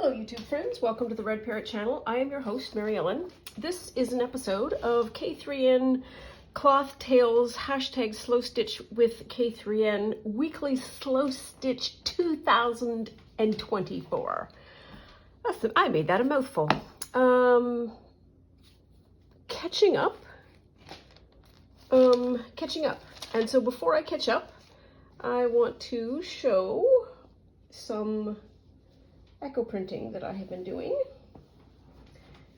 Hello YouTube friends, welcome to the Red Parrot channel. I am your host, Mary Ellen. This is an episode of K3N Cloth Tales # Slow Stitch with K3N Weekly Slow Stitch 2024. I made that a mouthful. Catching up. And so before I catch up, I want to show some echo printing that I have been doing.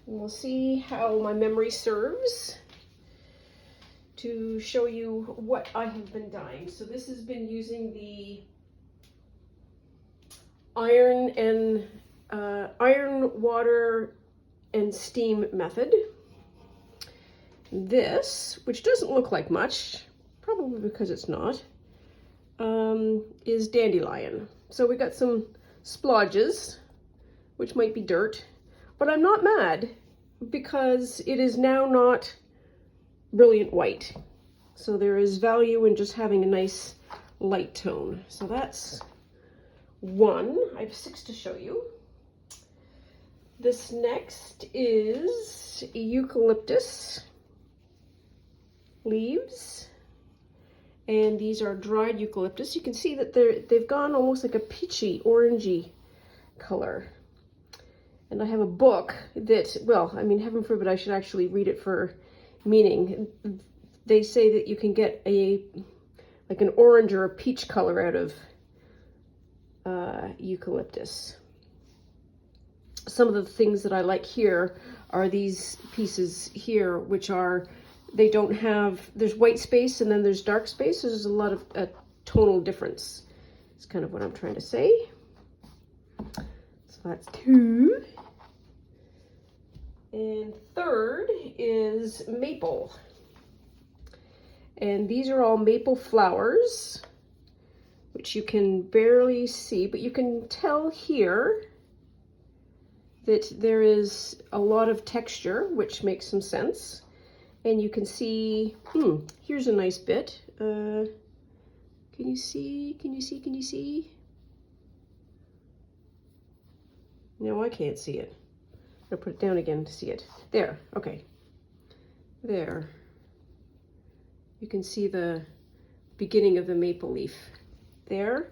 And we'll see how my memory serves to show you what I have been dyeing. So this has been using the iron, water, and steam method. This, which doesn't look like much, probably because it's not, is dandelion. So we got some splodges, which might be dirt, but I'm not mad because it is now not brilliant white. So there is value in just having a nice light tone. So that's one. I have 6 to show you. This next is eucalyptus leaves. And these are dried eucalyptus. You can see that they've gone almost like a peachy, orangey color. And I have a book that, well, I mean, heaven forbid I should actually read it for meaning. They say that you can get like an orange or a peach color out of eucalyptus. Some of the things that I like here are these pieces here, which are, they don't have, there's white space and then there's dark space. So there's a lot of tonal difference. It's kind of what I'm trying to say. So that's 2. And third is maple. And these are all maple flowers, which you can barely see, but you can tell here that there is a lot of texture, which makes some sense. And you can see, here's a nice bit. Can you see? Can you see? Can you see? No, I can't see it. I'll put it down again to see it. There, okay. There. You can see the beginning of the maple leaf there.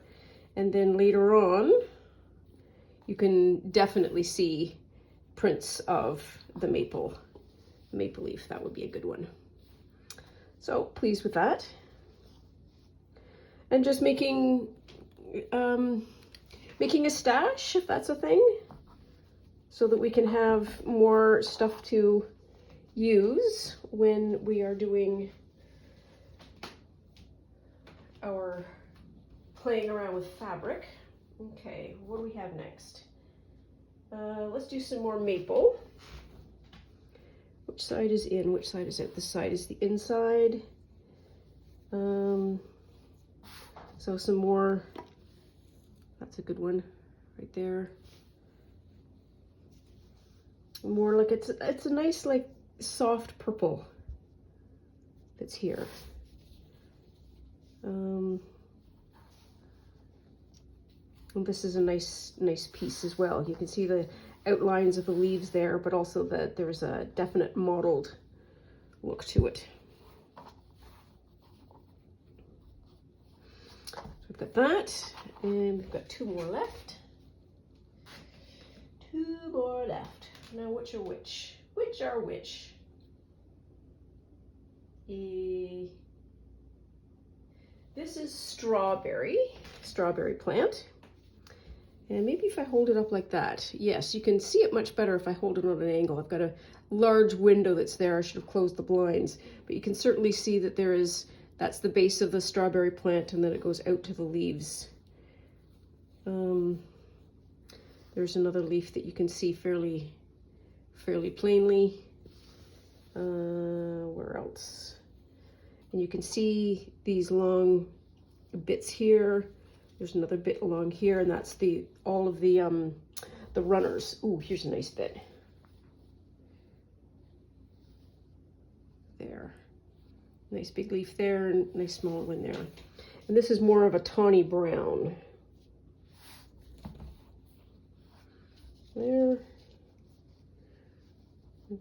And then later on, you can definitely see prints of the maple leaf. That would be a good one. So pleased with that. And just making a stash, if that's a thing, so that we can have more stuff to use when we are doing our playing around with fabric. Okay, what do we have next? Let's do some more maple. Which side is in, which side is out? This side is the inside. So some more, that's a good one right there. More like, it's a nice like soft purple that's here. And this is a nice piece as well. You can see the outlines of the leaves there, but also that there's a definite mottled look to it. So we've got that, and we've got 2 more left. 2 more left. Now which are which? Which are which? This is strawberry plant. And maybe if I hold it up like that, yes, you can see it much better if I hold it on an angle. I've got a large window that's there. I should have closed the blinds, but you can certainly see that that's the base of the strawberry plant, and then it goes out to the leaves. There's another leaf that you can see fairly plainly. Where else? And you can see these long bits here. There's another bit along here, and that's all of the runners. Ooh, here's a nice bit. There. Nice big leaf there, and nice small one there. And this is more of a tawny brown.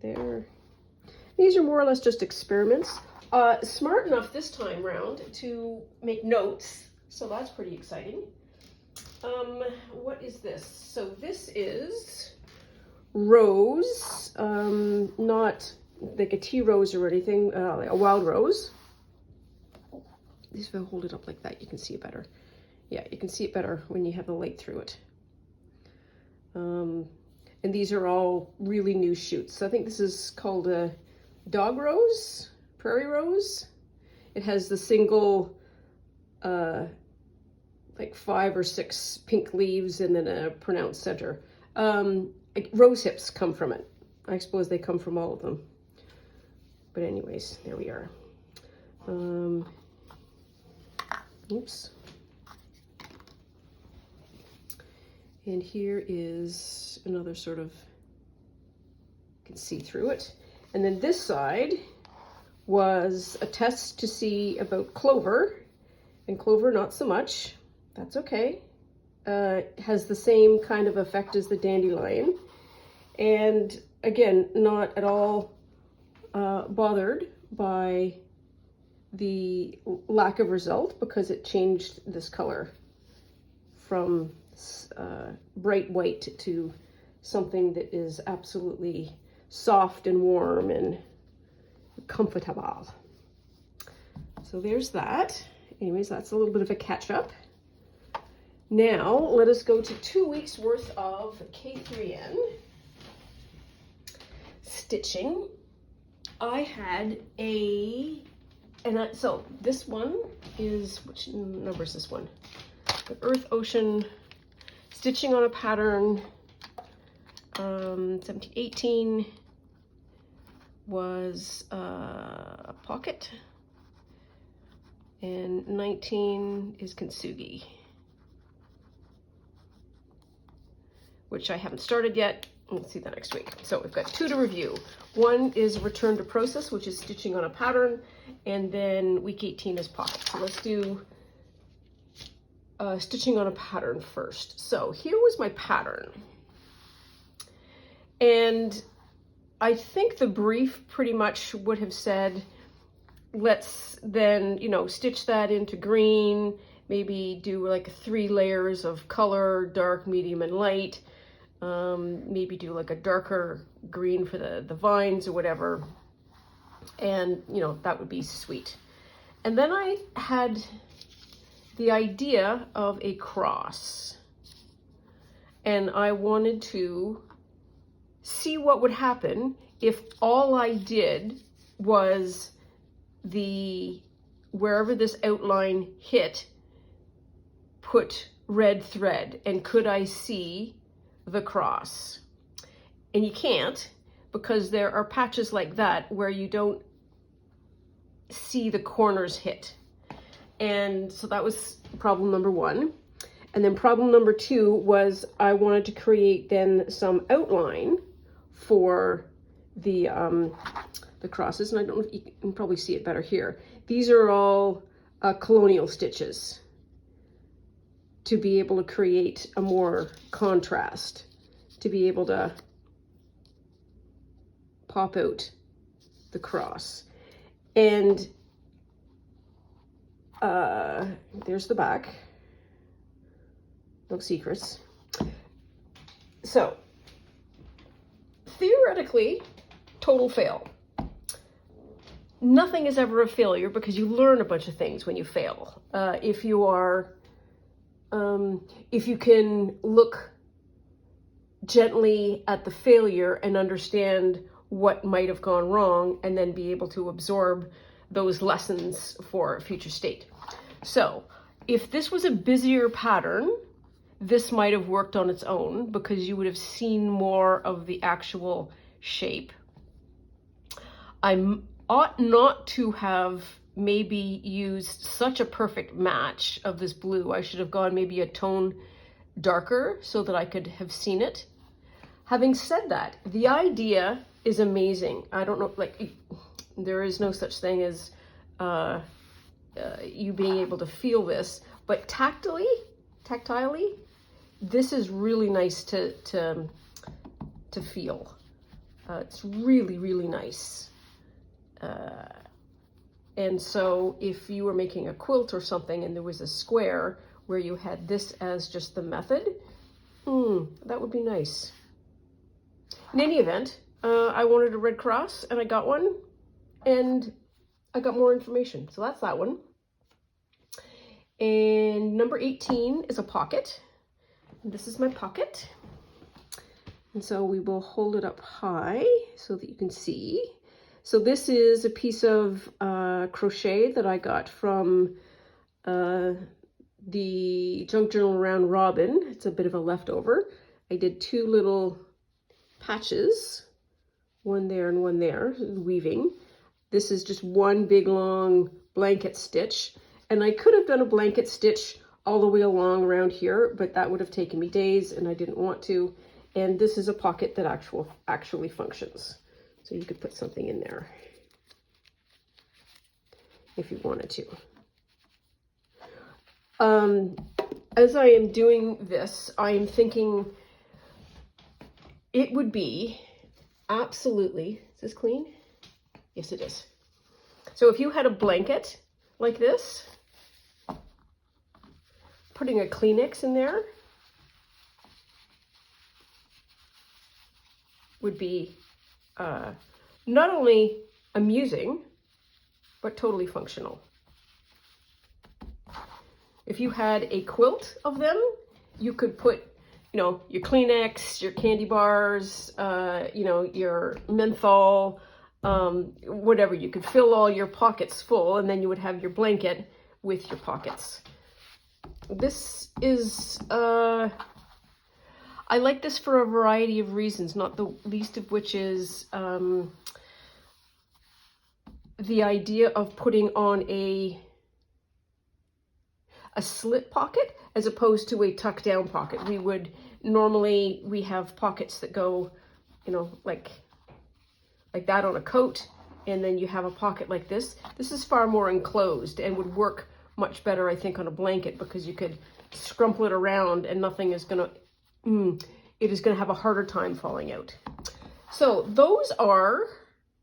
These are more or less just experiments. Smart enough this time round to make notes, so that's pretty exciting. What is this? So this is rose, not like a tea rose or anything, a wild rose. If I hold it up like that, you can see it better. Yeah, you can see it better when you have the light through it. And these are all really new shoots. So I think this is called a dog rose, prairie rose. It has the single, like 5 or 6 pink leaves and then a pronounced center. Rose hips come from it. I suppose they come from all of them. But anyways, there we are. Oops. And here is another sort of, you can see through it. And then this side was a test to see about clover, and clover not so much. That's okay. It has the same kind of effect as the dandelion. And again, not at all bothered by the lack of result, because it changed this color from bright white to something that is absolutely soft and warm and comfortable. So there's that. Anyways, that's a little bit of a catch up. Now let us go to 2 weeks worth of K3N stitching. I had so this one is, which number is this one? The Earth Ocean Stitching on a Pattern. 1718 was a pocket, and 19 is kintsugi, which I haven't started yet. We'll see that next week. So we've got 2 to review. One is Return to Process, which is Stitching on a Pattern, and then week 18 is pocket. So let's do Stitching on a Pattern first. So here was my pattern. And I think the brief pretty much would have said, let's then, you know, stitch that into green, maybe do like 3 layers of color, dark, medium, and light. Maybe do like a darker green for the vines or whatever. And, you know, that would be sweet. And then I had the idea of a cross. And I wanted to see what would happen if all I did was wherever this outline hit, put red thread, and could I see the cross? And you can't, because there are patches like that where you don't see the corners hit. And so that was problem number 1. And then problem number 2 was I wanted to create then some outline for the crosses. And I don't know if you can probably see it better here. These are all colonial stitches to be able to create a more contrast, to be able to pop out the cross. And there's the back. No secrets. So, theoretically, total fail. Nothing is ever a failure because you learn a bunch of things when you fail. If you can look gently at the failure and understand what might have gone wrong, and then be able to absorb those lessons for a future state. So if this was a busier pattern, this might have worked on its own because you would have seen more of the actual shape. I ought not to have maybe used such a perfect match of this blue. I should have gone maybe a tone darker so that I could have seen it. Having said that, the idea is amazing. I don't know, like, there is no such thing as you being able to feel this, but tactilely, this is really nice to feel. It's really, really nice. And so if you were making a quilt or something and there was a square where you had this as just the method, that would be nice. In any event, I wanted a red cross and I got one, and I got more information. So that's that one. And number 18 is a pocket. And this is my pocket. And so we will hold it up high so that you can see. So this is a piece of crochet that I got from the Junk Journal Round Robin. It's a bit of a leftover. I did 2 little patches, one there and one there, weaving. This is just one big long blanket stitch. And I could have done a blanket stitch all the way along around here, but that would have taken me days and I didn't want to. And this is a pocket that actually functions. So you could put something in there if you wanted to. As I am doing this, I am thinking it would be absolutely, is this clean? Yes, it is. So if you had a blanket like this, putting a Kleenex in there would be not only amusing, but totally functional. If you had a quilt of them, you could put, your Kleenex, your candy bars, your menthol, whatever. You could fill all your pockets full, and then you would have your blanket with your pockets. This is, I like this for a variety of reasons, not the least of which is the idea of putting on a slit pocket as opposed to a tuck down pocket. We have pockets that go, like that on a coat, and then you have a pocket like this. This is far more enclosed and would work much better, I think, on a blanket, because you could scrumple it around and nothing is gonna, it is gonna have a harder time falling out. So those are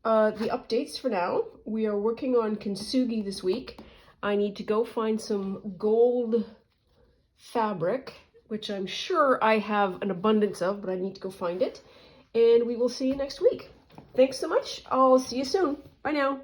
the updates for now. We are working on kintsugi this week. I need to go find some gold fabric, which I'm sure I have an abundance of, but I need to go find it. And we will see you next week. Thanks so much. I'll see you soon. Bye now.